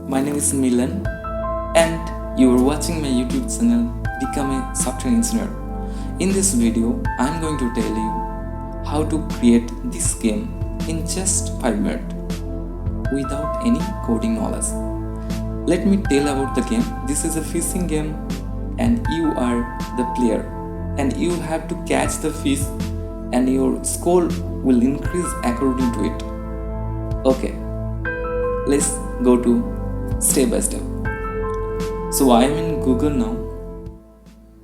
My name is Milan and you are watching my YouTube channel Become a Software Engineer. In this video, I am going to tell you how to create this game in just 5 minutes without any coding knowledge. Let me tell about the game. This is a fishing game and you are the player and you have to catch the fish and your score will increase according to it. Okay, let's go to step by step. So I am in Google now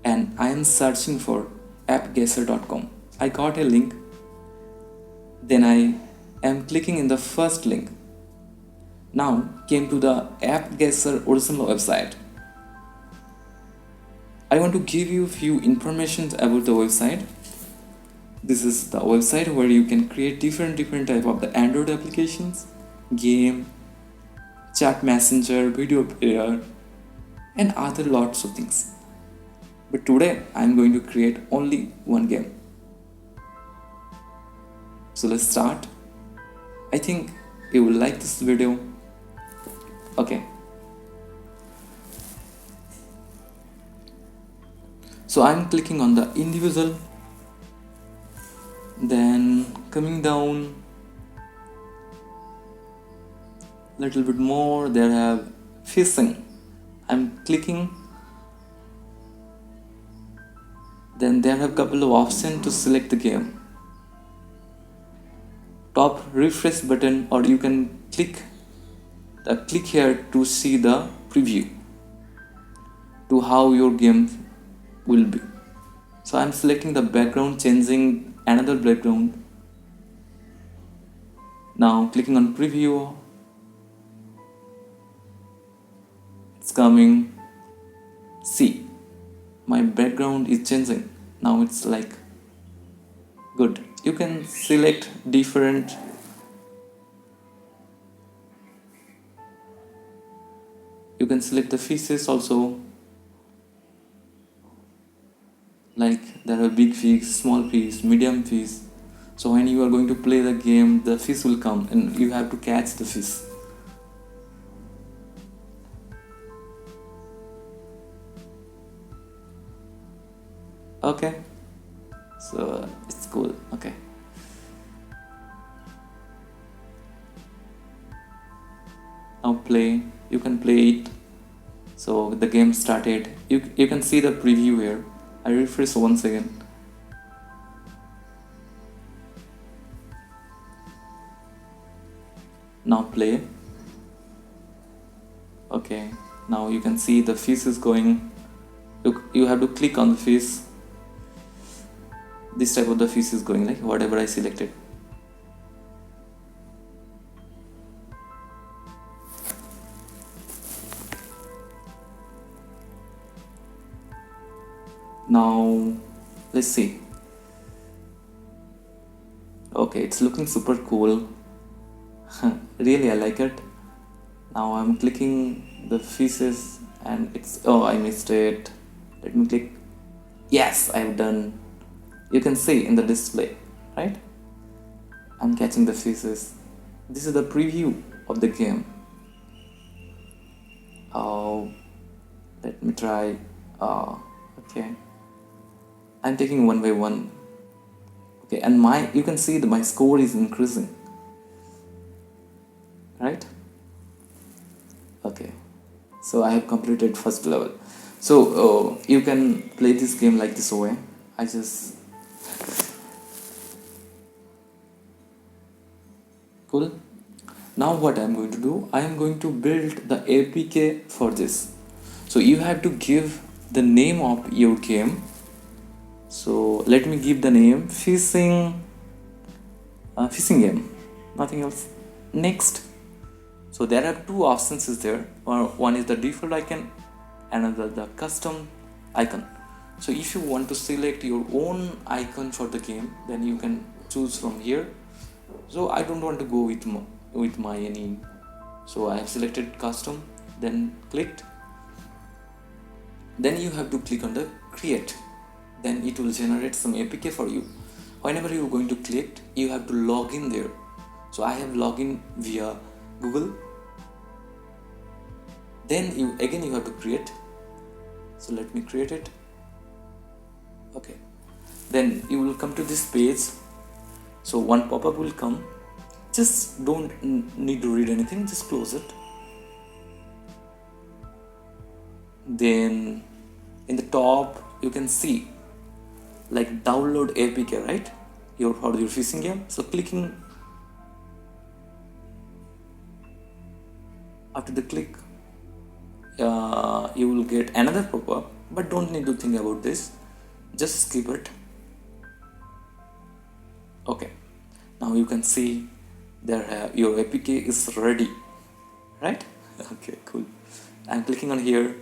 and I am searching for appguesser.com. I got a link, then I am clicking in the first link. Now came to the AppGuesser original website. I want to give you few information about the website. This is the website where you can create different type of the Android applications, game, chat messenger, video player, and other lots of things. But today I am going to create only one game. So let's start. I think you will like this video. Okay. So I'm clicking on the individual, then coming down little bit more, there have fishing. I'm clicking, then there are a couple of options to select the game. Top refresh button, or you can click here to see the preview to how your game will be. So I'm selecting the background, changing another background. Now clicking on preview. It's coming. See, my background is changing. Now it's like good. You can select different. You can select the fishes also. Like there are big fish, small fish, medium fish. So when you are going to play the game, the fish will come and you have to catch the fish. Okay, so it's cool. Okay, now play. You can play it. So the game started. You can see the preview here. I refresh once again. Now play. Okay, now you can see the fish is going. You have to click on the fish. This type of the fish is going, like whatever I selected. Now let's see. Okay, it's looking super cool. Really, I like it. Now I'm clicking the fishes and it's, oh, I missed it. Let me click. Yes, I've done. You can see in the display, right? I'm catching the fishes. This is the preview of the game. Oh, let me try. Okay. I'm taking one by one. Okay, and you can see that my score is increasing, right? Okay, so I have completed first level. So you can play this game like this way. I just cool. Now what I'm going to do, I am going to build the APK for this. So you have to give the name of your game. So let me give the name fishing game, nothing else. Next. So there are two options is there. One is the default icon, another the custom icon. So if you want to select your own icon for the game, then you can choose from here. So I don't want to go with my any. So I have selected custom, then clicked. Then you have to click on the create. Then it will generate some APK for you. Whenever you are going to click, you have to log in there. So I have logged in via Google. Then you have to create. So let me create it. Okay, then you will come to this page. So one pop-up will come. Just don't need to read anything, just close it. Then in the top you can see like download APK, right? For your fishing game. So clicking, after the click, you will get another pop-up, but don't need to think about this, just skip it. Okay, now you can see there your APK is ready, right? Okay, cool. I'm clicking on here.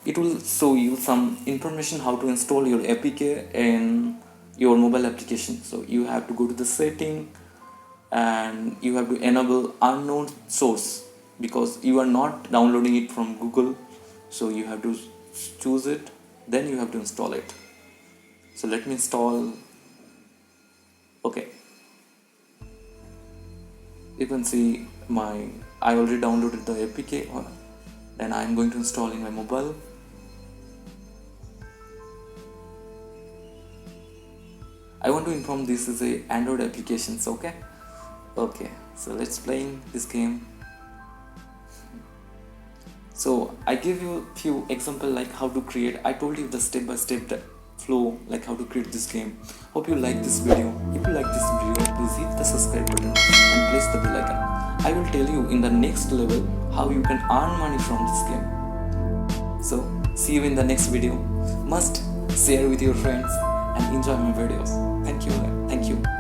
It will show you some information how to install your APK in your mobile application. So you have to go to the setting and you have to enable unknown source, because you are not downloading it from Google. So you have to choose it, then you have to install it. So let me install. Okay, you can see I already downloaded the APK, then I am going to install in my mobile. I want to inform this is a Android applications. Okay, so let's playing this game. So I give you a few examples like how to create. I told you the step-by-step flow, like how to create this game. Hope you like this video. If you like this video, please hit the subscribe button and press the bell icon. I will tell you in the next level how you can earn money from this game. So see you in the next video. Must share with your friends and enjoy my videos. Thank you.